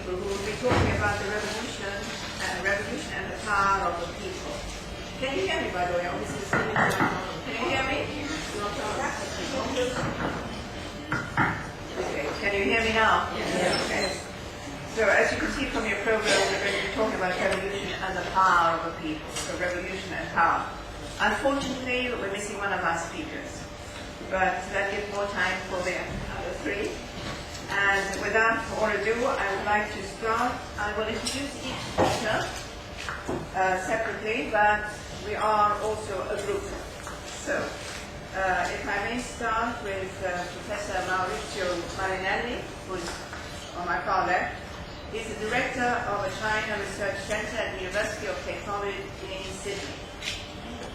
people who will be talking about the revolution and the power of the people. Can you hear me, by the way? Obviously, can you hear me? Okay. Can you hear me now? Yes. Okay. So as you can see from your program, we're going to be talking about revolution and the power of the people. So revolution and power. Unfortunately, we're missing one of our speakers. But that gives more time for the other three. And without further ado, I would like to start. I will introduce each speaker separately, but we are also a group. So, if I may start with Professor Maurizio Marinelli, who is on my far left. He's the director of a China Research Center at the University of Technology in Sydney,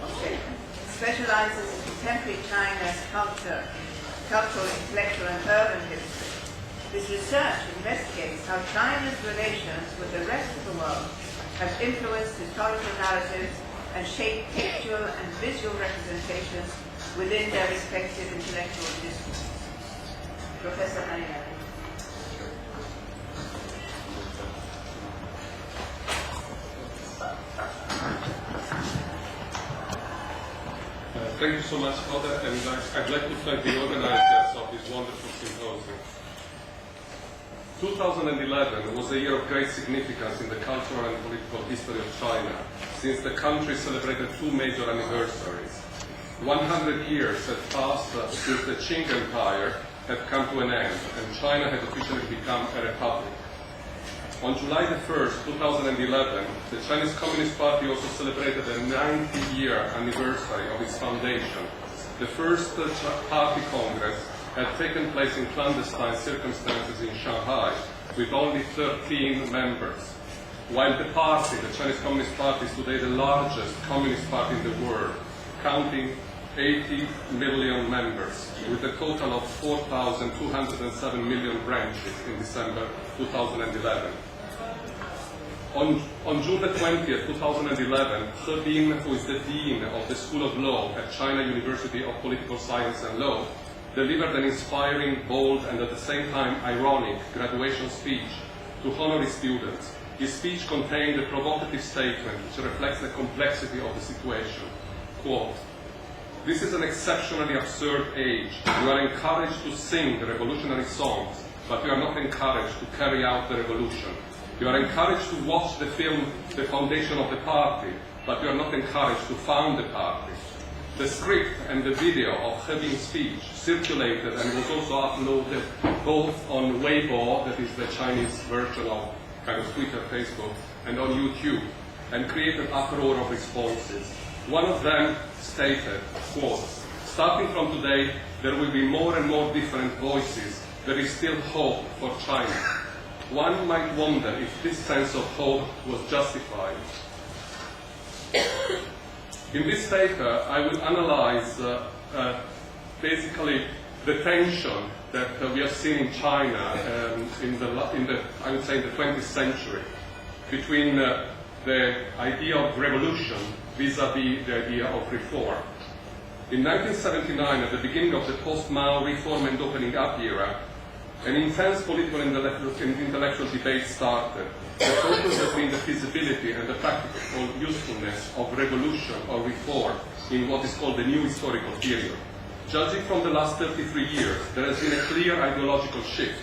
Australia. He specializes in contemporary China's cultural, intellectual, and urban history. His research investigates how China's relations with the rest of the world have influenced historical narratives and shaped textual and visual representations within their respective intellectual discourses. Professor Marinelli. Thank you so much, Hoda, and I'd like to thank the organizers of this wonderful symposium. 2011 was a year of great significance in the cultural and political history of China, since the country celebrated two major anniversaries. 100 years had passed since the Qing Empire had come to an end, and China had officially become a republic. On July the 1st, 2011, the Chinese Communist Party also celebrated the 90-year anniversary of its foundation. The first party congress had taken place in clandestine circumstances in Shanghai, with only 13 members. While the party, the Chinese Communist Party, is today the largest communist party in the world, counting 80 million members, with a total of 4,207 million branches in December 2011. On June the 20th, 2011, He Bin, who is the Dean of the School of Law at China University of Political Science and Law, delivered an inspiring, bold, and at the same time ironic graduation speech to honor his students. His speech contained a provocative statement which reflects the complexity of the situation. Quote, "This is an exceptionally absurd age. You are encouraged to sing the revolutionary songs, but you are not encouraged to carry out the revolution. You are encouraged to watch the film The Foundation of the Party, but you are not encouraged to found the party." The script and the video of He Bin's speech circulated and was also uploaded both on Weibo, that is the Chinese version of kind of Twitter, Facebook, and on YouTube, and created uproar of responses. One of them stated, quote, "Starting from today, there will be more and more different voices. There is still hope for China." One might wonder if this sense of hope was justified. In this paper, I will analyze basically the tension that we have seen in China I would say, in the 20th century, between the idea of revolution vis-à-vis the idea of reform. In 1979, at the beginning of the post-Mao reform and opening up era, an intense political and intellectual debate started. The focus has been the feasibility and the practical usefulness of revolution or reform in what is called the new historical period. Judging from the last 33 years, there has been a clear ideological shift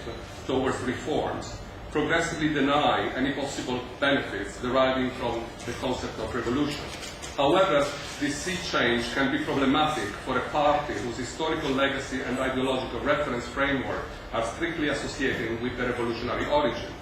towards reforms, progressively denying any possible benefits deriving from the concept of revolution. However, this sea change can be problematic for a party whose historical legacy and ideological reference framework are strictly associated with the revolutionary origin.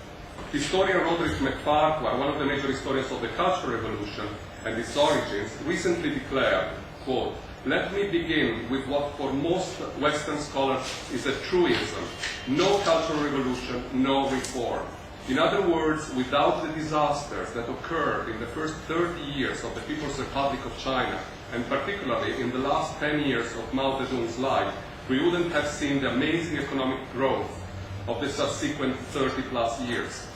Historian Roderick McVicker, one of the major historians of the Cultural Revolution and its origins, recently declared, quote, "Let me begin with what for most Western scholars is a truism: no cultural revolution, no reform. In other words, without the disasters that occurred in the first 30 years of the People's Republic of China, and particularly in the last 10 years of Mao Zedong's life, we wouldn't have seen the amazing economic growth of the subsequent 30-plus years."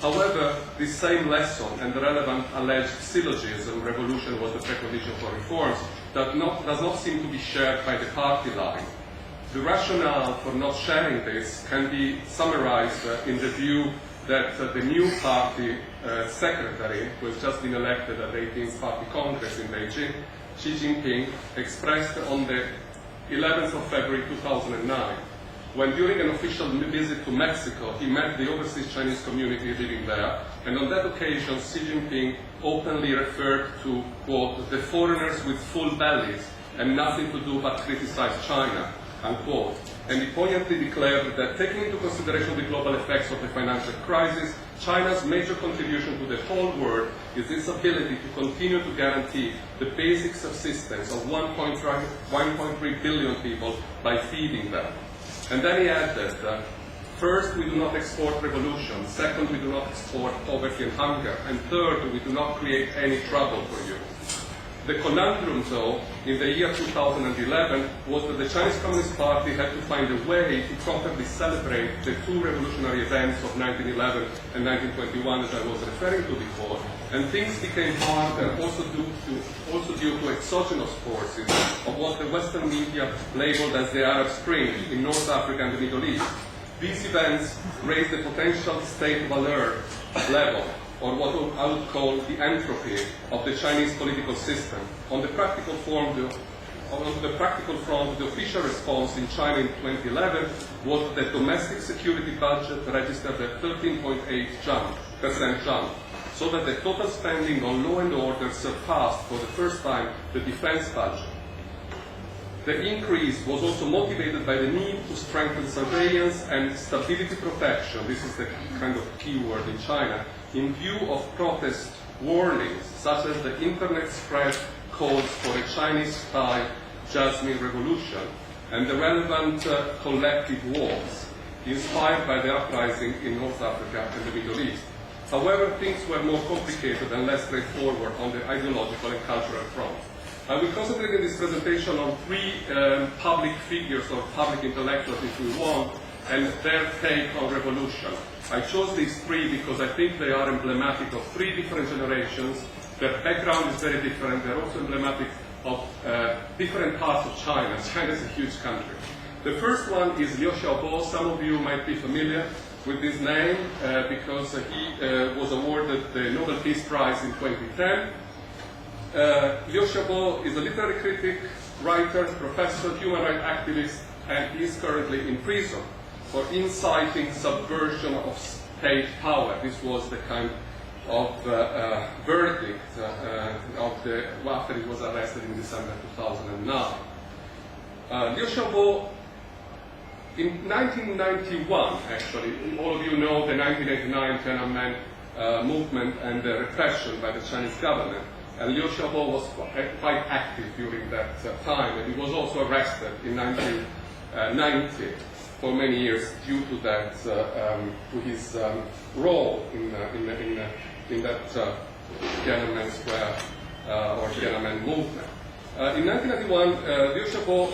However, this same lesson and the relevant alleged syllogism, revolution was the precondition for reforms, does not seem to be shared by the party line. The rationale for not sharing this can be summarized in the view that the new party secretary, who has just been elected at the 18th Party Congress in Beijing, Xi Jinping, expressed on the 11th of February 2009, when during an official visit to Mexico, he met the overseas Chinese community living there, and on that occasion, Xi Jinping openly referred to, quote, the foreigners with full bellies and nothing to do but criticize China, unquote. And he poignantly declared that taking into consideration the global effects of the financial crisis, China's major contribution to the whole world is its ability to continue to guarantee the basic subsistence of 1.3 billion people by feeding them. And then he added, first, we do not export revolution. Second, we do not export poverty and hunger. And third, we do not create any trouble for you. The conundrum, though, in the year 2011 was that the Chinese Communist Party had to find a way to properly celebrate the two revolutionary events of 1911 and 1921 that I was referring to before, and things became harder also due to exogenous forces of what the Western media labeled as the Arab Spring in North Africa and the Middle East. These events raised the potential state of alert level, or what I would call the entropy of the Chinese political system. On the practical front, the official response in China in 2011 was that the domestic security budget registered a 13.8% jump, so that the total spending on law and order surpassed for the first time the defense budget. The increase was also motivated by the need to strengthen surveillance and stability protection, this is the kind of key word in China, in view of protest warnings, such as the internet spread calls for a Chinese-style Jasmine Revolution and the relevant collective wars inspired by the uprising in North Africa and the Middle East. However, things were more complicated and less straightforward on the ideological and cultural front. I will concentrate in this presentation on three public figures or public intellectuals, if we want, and their take on revolution. I chose these three because I think they are emblematic of three different generations. Their background is very different. They're also emblematic of different parts of China. China is a huge country. The first one is Liu Xiaobo. Some of you might be familiar with this name because he was awarded the Nobel Peace Prize in 2010. Liu Xiaobo is a literary critic, writer, professor, human rights activist, and he is currently in prison for inciting subversion of state power. This was the kind of verdict after he was arrested in December 2009. Liu Xiaobo, in 1991, actually, all of you know the 1989 Tiananmen movement and the repression by the Chinese government. And Liu Xiaobo was quite active during that time, and he was also arrested in 1990 for many years due to that, to his role in that Tiananmen Square or Tiananmen movement. In 1991, Liu Xiaobo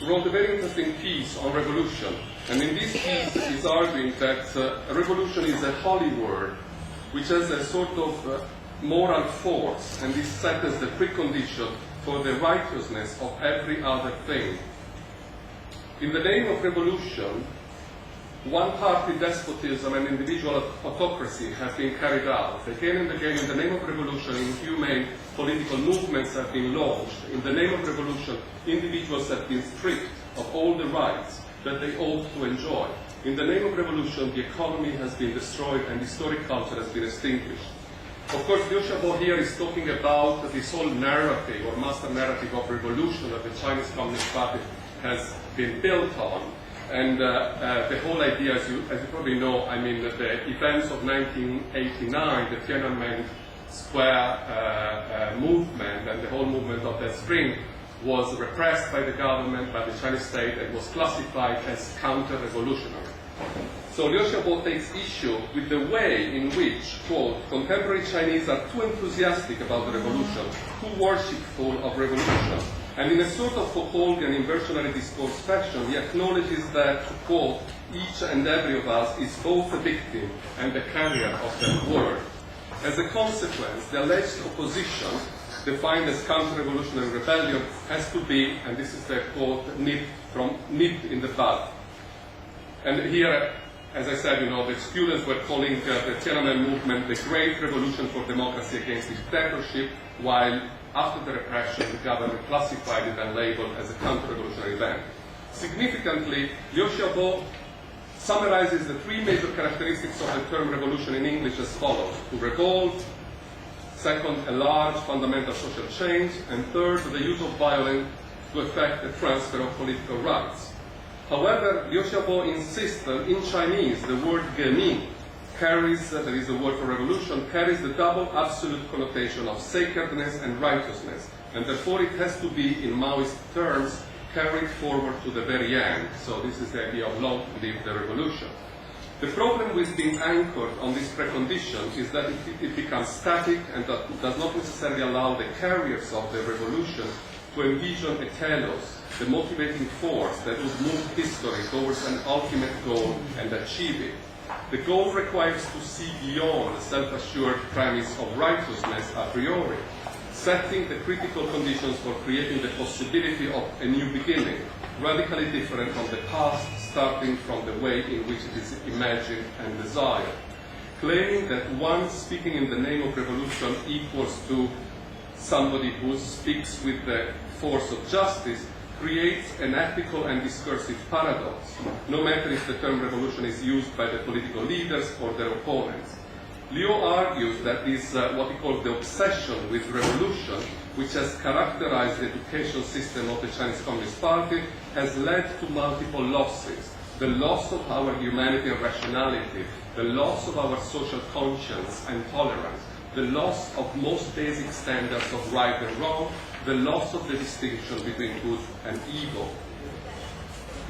wrote a very interesting piece on revolution, and in this piece he's arguing that revolution is a holy word, which has a sort of moral force, and is set as the precondition for the righteousness of every other thing. In the name of revolution, one-party despotism and individual autocracy have been carried out. Again and again, in the name of revolution, inhumane political movements have been launched. In the name of revolution, individuals have been stripped of all the rights that they ought to enjoy. In the name of revolution, the economy has been destroyed and historic culture has been extinguished. Of course, Liu Xiaobo here is talking about this whole narrative or master narrative of revolution that the Chinese Communist Party has been built on. And the whole idea, as you probably know, I mean, the events of 1989, the Tiananmen Square movement and the whole movement of that spring was repressed by the government, by the Chinese state, and was classified as counter-revolutionary. So Liu Xiaobo takes issue with the way in which, quote, contemporary Chinese are too enthusiastic about the revolution, too worshipful of revolution. And in a sort of Foucauldian inversionary discourse fashion, he acknowledges that, quote, each and every of us is both a victim and the carrier of that word. As a consequence, the alleged opposition, defined as counter-revolutionary rebellion, has to be, and this is the quote, nipped in the bud. And here as I said, the students were calling the Tiananmen movement the Great Revolution for Democracy Against Dictatorship, while after the repression, the government classified it and labeled as a counter-revolutionary event. Significantly, Liu Xiaobo summarizes the three major characteristics of the term revolution in English as follows: to revolt, second, a large fundamental social change, and third, the use of violence to effect the transfer of political rights. However, Liu Xiaobo insists that in Chinese the word "gemin" carries, that is the word for revolution, carries the double absolute connotation of sacredness and righteousness, and therefore it has to be, in Maoist terms, carried forward to the very end. So this is the idea of long live the revolution. The problem with being anchored on this precondition is that it becomes static and that does not necessarily allow the carriers of the revolution to envision a telos, the motivating force that would move history towards an ultimate goal and achieve it. The goal requires to see beyond the self-assured premise of righteousness a priori, setting the critical conditions for creating the possibility of a new beginning, radically different from the past, starting from the way in which it is imagined and desired. Claiming that one speaking in the name of revolution equals to somebody who speaks with the force of justice creates an ethical and discursive paradox, no matter if the term revolution is used by the political leaders or their opponents. Liu argues that this, what he calls the obsession with revolution, which has characterized the education system of the Chinese Communist Party, has led to multiple losses. The loss of our humanity and rationality, the loss of our social conscience and tolerance, the loss of most basic standards of right and wrong, the loss of the distinction between good and evil.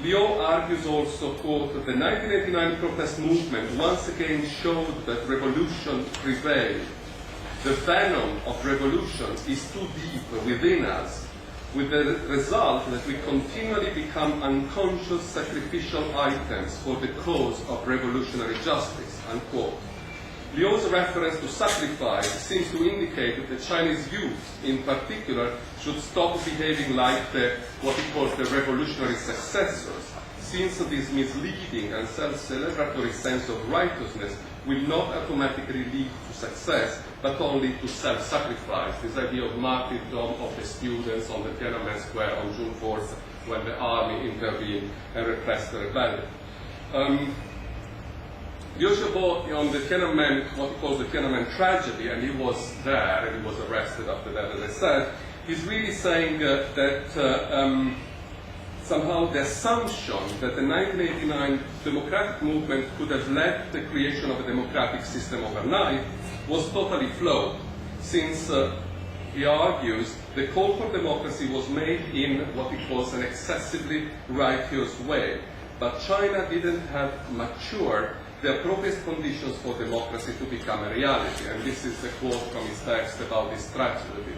Liu argues also, quote, the 1989 protest movement once again showed that revolution prevailed. The venom of revolution is too deep within us, with the result that we continually become unconscious sacrificial items for the cause of revolutionary justice, unquote. Liu's reference to sacrifice seems to indicate that the Chinese youth, in particular, should stop behaving like what he calls the revolutionary successors, since this misleading and self-celebratory sense of righteousness will not automatically lead to success, but only to self-sacrifice. This idea of martyrdom of the students on the Tiananmen Square on June 4th, when the army intervened and repressed the rebellion. Liu Xiaobo on the Tiananmen, what he calls the Tiananmen tragedy, and he was there and he was arrested after that, as I said, he's really saying that somehow the assumption that the 1989 democratic movement could have led to the creation of a democratic system overnight was totally flawed, since he argues the call for democracy was made in what he calls an excessively righteous way, but China didn't have matured the appropriate conditions for democracy to become a reality. And this is a quote from his text about this tragedy.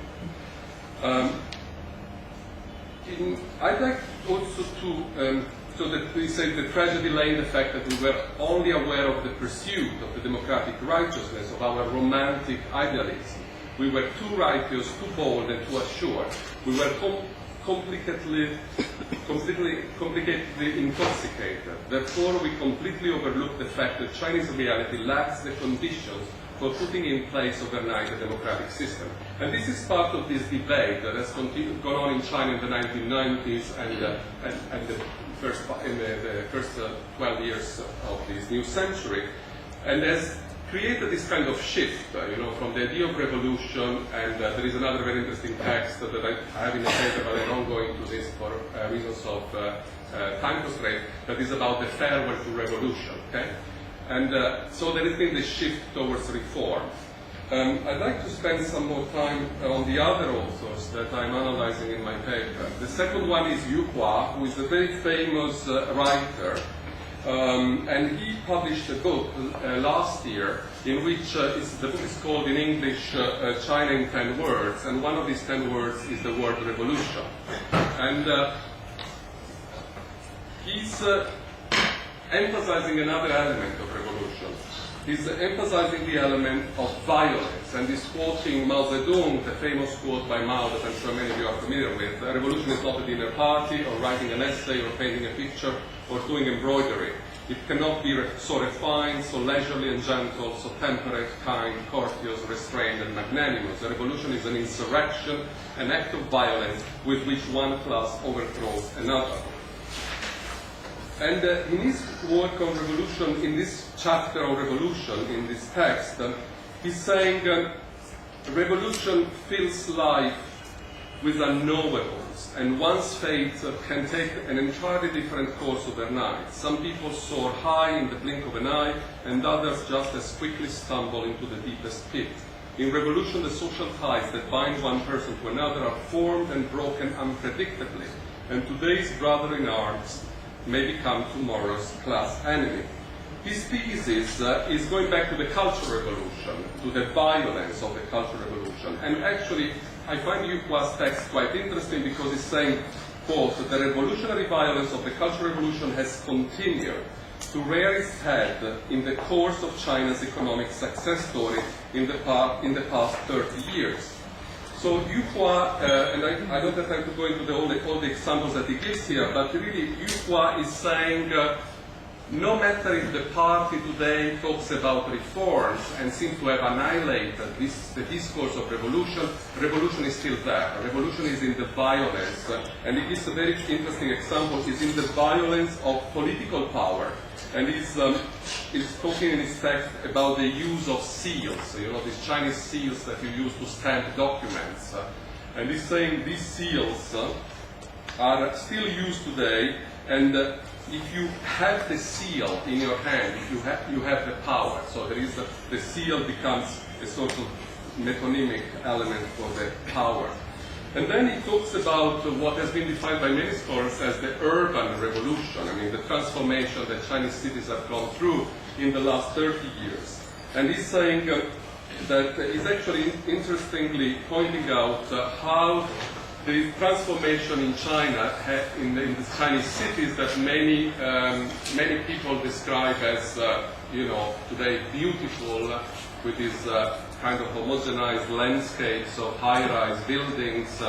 I'd like also to, so that we say the tragedy lay in the fact that we were only aware of the pursuit of the democratic righteousness of our romantic idealism. We were too righteous, too bold, and too assured. We were complicatedly intoxicated. Therefore, we completely overlooked the fact that Chinese reality lacks the conditions for putting in place overnight a democratic system. And this is part of this debate that has gone on in China in the 1990s and the first 12 years of this new century, and has created this kind of shift, from the idea of revolution, and there is another very interesting text that I have in the paper, but I don't go into this for reasons of time constraint, that is about the farewell to revolution, okay? And so there has been this shift towards reform. I'd like to spend some more time on the other authors that I'm analyzing in my paper. The second one is Yu Hua, who is a very famous writer, and he published a book last year in which the book is called in English China in 10 Words, and one of these 10 words is the word revolution. And he's emphasizing another element of revolution. He's emphasizing the element of violence, and he's quoting Mao Zedong, the famous quote by Mao that I'm sure many of you are familiar with: a revolution is not a dinner party, or writing an essay, or painting a picture, or doing embroidery. It cannot be so refined, so leisurely and gentle, so temperate, kind, courteous, restrained, and magnanimous. A revolution is an insurrection, an act of violence with which one class overthrows another. And in his work on revolution, in this chapter on revolution, in this text, he's saying revolution fills life with unknowables, and one's fate can take an entirely different course overnight. Some people soar high in the blink of an eye, and others just as quickly stumble into the deepest pit. In revolution, the social ties that bind one person to another are formed and broken unpredictably, and today's brother in arms may become tomorrow's class enemy. His thesis is going back to the Cultural Revolution, to the violence of the Cultural Revolution. And actually, I find Yuqua's text quite interesting because it's saying, quote, the revolutionary violence of the Cultural Revolution has continued to rear its head in the course of China's economic success story in the past 30 years. So Yuqua, and I don't have time to go into all the examples that he gives here, but really Yuqua is saying, no matter if the party today talks about reforms and seems to have annihilated the discourse of revolution, revolution is still there. Revolution is in the violence, and it is a very interesting example, is in the violence of political power. And he's talking in his text about the use of seals, these Chinese seals that you use to stamp documents. And he's saying these seals are still used today, and if you have the seal in your hand, you have the power. So there is the seal becomes a sort of metonymic element for the power. And then he talks about what has been defined by many scholars as the urban revolution. I mean, the transformation that Chinese cities have gone through in the last 30 years. And he's saying that he's actually interestingly pointing out how the transformation in China, in the Chinese cities that many people describe as, today beautiful, with these kind of homogenized landscapes of high-rise buildings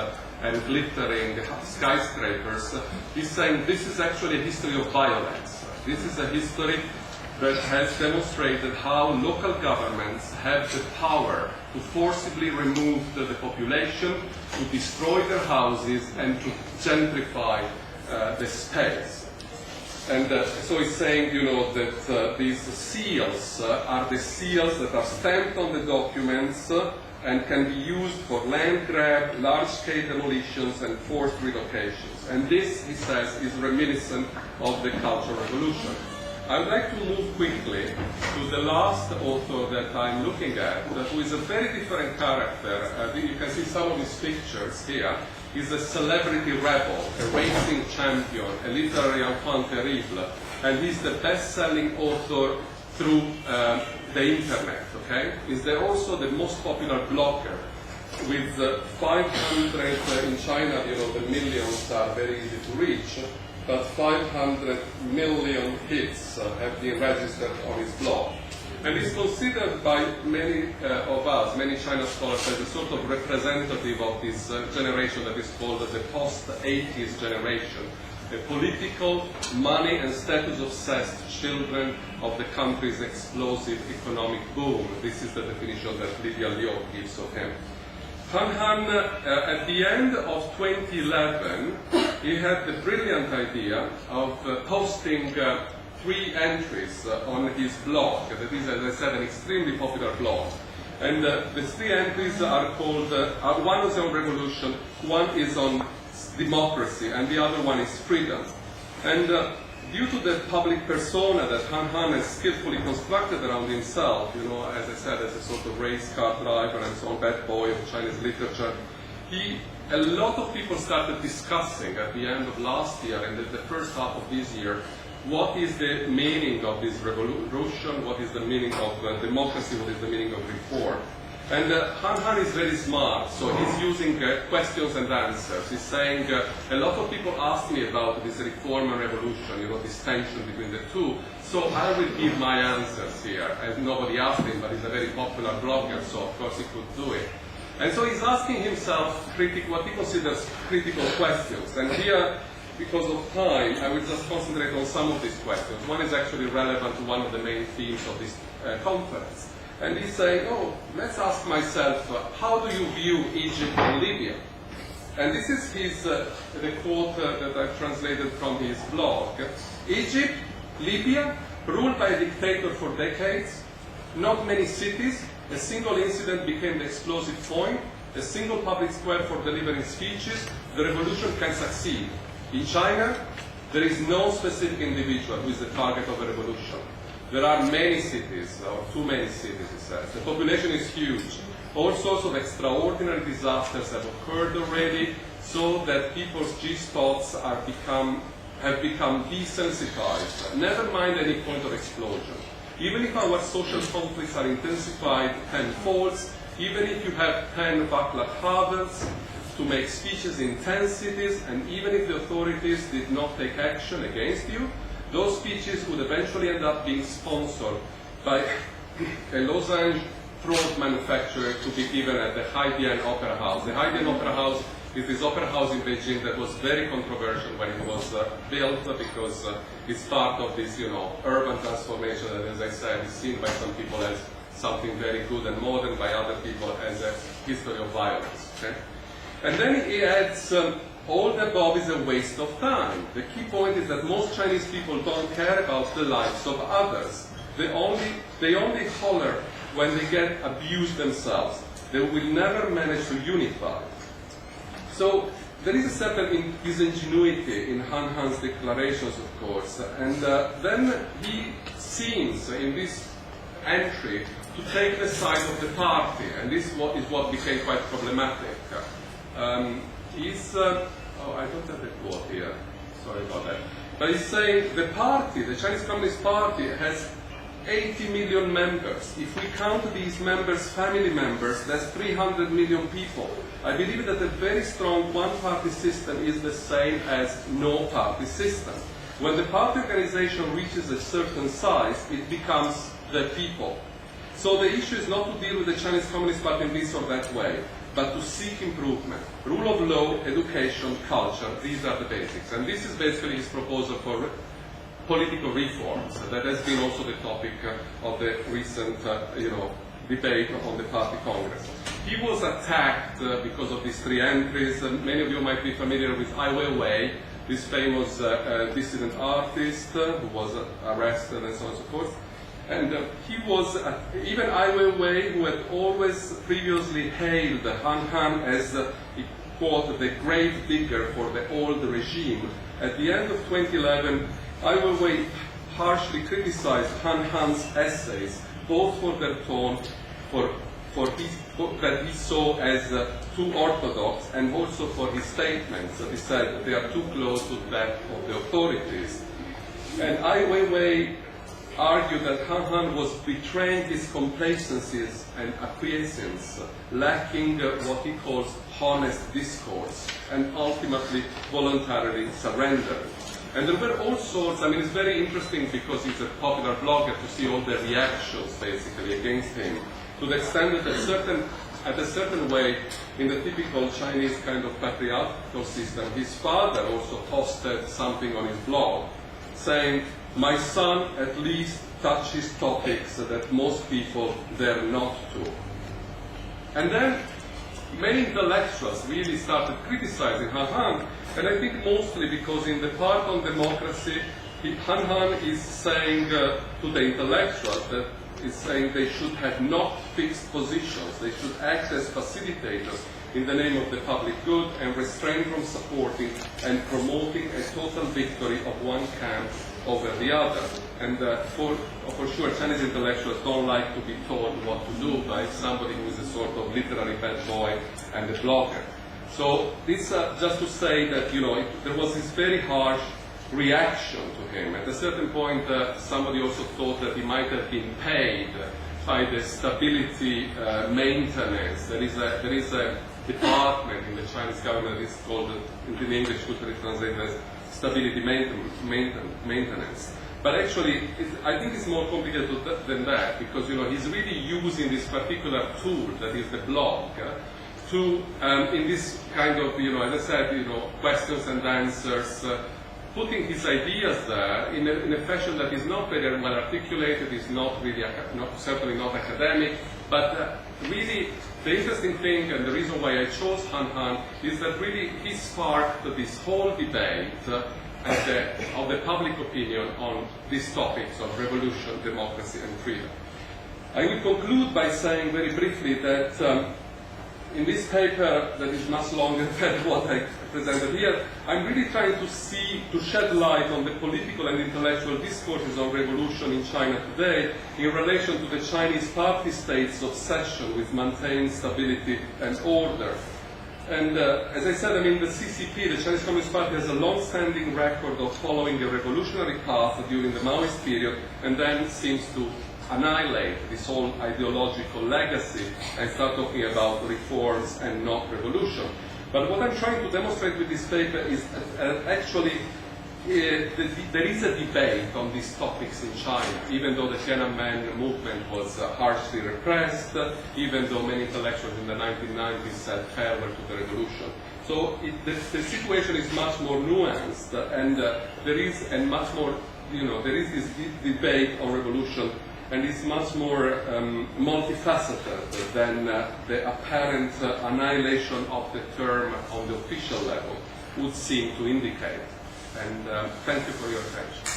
and glittering skyscrapers. He's saying this is actually a history of violence. This is a history that has demonstrated how local governments have the power to forcibly remove the population, to destroy their houses, and to gentrify the space. And so he's saying, that these seals are the seals that are stamped on the documents and can be used for land grab, large-scale demolitions, and forced relocations. And this, he says, is reminiscent of the Cultural Revolution. I would like to move quickly to the last author that I'm looking at, who is a very different character. You can see some of his pictures here. He's a celebrity rebel, a racing champion, a literary enfant terrible, and he's the best-selling author through the internet, okay? He's also the most popular blogger, with 500 in China, the millions are very easy to reach, but 500 million hits have been registered on his blog. And he's considered by many of us, many China scholars, as a sort of representative of this generation that is called the post-80s generation, a political, money and status-obsessed children of the country's explosive economic boom. This is the definition that Lydia Liu gives of him. Han Han, at the end of 2011, he had the brilliant idea of posting 3 entries on his blog. That is, as I said, an extremely popular blog. And the 3 entries are called, one is on revolution, one is on democracy, and the other one is freedom. And due to the public persona that Han Han has skillfully constructed around himself, as I said, as a sort of race car driver and so on, bad boy of Chinese literature, a lot of people started discussing at the end of last year and the first half of this year, what is the meaning of this revolution, what is the meaning of democracy, what is the meaning of reform. And Han Han is very smart, so he's using questions and answers. He's saying, a lot of people ask me about this reform and revolution, this tension between the two, so I will give my answers here. And nobody asked him, but he's a very popular blogger, so of course he could do it. And so he's asking himself what he considers critical questions. And here because of time, I will just concentrate on some of these questions. One is actually relevant to one of the main themes of this conference. And he's saying, oh, let's ask myself, how do you view Egypt and Libya? And this is his, the quote that I've translated from his blog. Egypt, Libya, ruled by a dictator for decades, not many cities, a single incident became the explosive point, a single public square for delivering speeches, the revolution can succeed. In China, there is no specific individual who is the target of a revolution. There are many cities, or too many cities, he says. The population is huge. All sorts of extraordinary disasters have occurred already, so that people's G-spots have become desensitized. Never mind any point of explosion. Even if our social conflicts are intensified tenfold, even if you have 10 backlog havens to make speeches in 10 cities, and even if the authorities did not take action against you, those speeches would eventually end up being sponsored by a Los Angeles throat manufacturer to be given at the Haidian Opera House. The Haidian Opera House is this opera house in Beijing that was very controversial when it was built, because it's part of this, urban transformation that, as I said, is seen by some people as something very good and modern, by other people as a history of violence. Okay? And then he adds, all the above is a waste of time. The key point is that most Chinese people don't care about the lives of others. They only holler when they get abused themselves. They will never manage to unify. So there is a certain disingenuity in Han Han's declarations, of course, and then he seems in this entry to take the side of the party, and this is what became quite problematic. I don't have the quote here, sorry about that. But he's saying the party, the Chinese Communist Party, has 80 million members. If we count these members family members, that's 300 million people. I believe that a very strong one-party system is the same as no-party system. When the party organization reaches a certain size, it becomes the people. So the issue is not to deal with the Chinese Communist Party in this or that way, but to seek improvement. Rule of law, education, culture, these are the basics. And this is basically his proposal for political reforms. That has been also the topic of the recent debate on the party congress. He was attacked because of these three entries. Many of you might be familiar with Ai Weiwei, this famous dissident artist who was arrested and so on and so forth. And he was, even Ai Weiwei, who had always previously hailed Han Han as, he quoted, the grave digger for the old regime. At the end of 2011, Ai Weiwei harshly criticized Han Han's essays, both for their tone, that he saw as too orthodox, and also for his statements. He said that they are too close to that of the authorities. And Ai Weiwei argued that Han Han was betraying his complacencies and acquiescence, lacking what he calls honest discourse, and ultimately voluntarily surrendered. And there were all sorts, it's very interesting because he's a popular blogger to see all the reactions basically against him, to the extent that at a certain way, in the typical Chinese kind of patriarchal system, his father also posted something on his blog saying, my son at least touches topics that most people dare not to. And then many intellectuals really started criticizing Han Han, and I think mostly because in the part on democracy, Han Han is saying to the intellectuals that is saying they should have not fixed positions, they should act as facilitators in the name of the public good and refrain from supporting and promoting a total victory of one camp over the other. And for sure, Chinese intellectuals don't like to be told what to do by somebody who is a sort of literary bad boy and a blogger. So this just to say that, there was this very harsh reaction to him. At a certain point, somebody also thought that he might have been paid by the stability maintenance. There is a department in the Chinese government that is called, in English, literally translated as stability maintenance. But actually, I think it's more complicated than that, because he's really using this particular tool, that is the blog, to, in this kind of, as I said, questions and answers, putting his ideas there in a fashion that is not very well articulated, is not really, certainly not academic, but really the interesting thing and the reason why I chose Han Han is that really he sparked this whole debate of the public opinion on these topics of revolution, democracy and freedom. I will conclude by saying very briefly that in this paper that is much longer than what I presented here, I'm really trying to shed light on the political and intellectual discourses on revolution in China today in relation to the Chinese party state's obsession with maintaining stability and order. And as I said, the CCP, the Chinese Communist Party, has a long-standing record of following a revolutionary path during the Maoist period and then seems to annihilate this whole ideological legacy and start talking about reforms and not revolution. But what I'm trying to demonstrate with this paper is actually there is a debate on these topics in China, even though the Tiananmen movement was harshly repressed, even though many intellectuals in the 1990s said farewell to the revolution. So the situation is much more nuanced, and there is this debate on revolution, and it's much more multifaceted than the apparent annihilation of the term on the official level would seem to indicate. And thank you for your attention.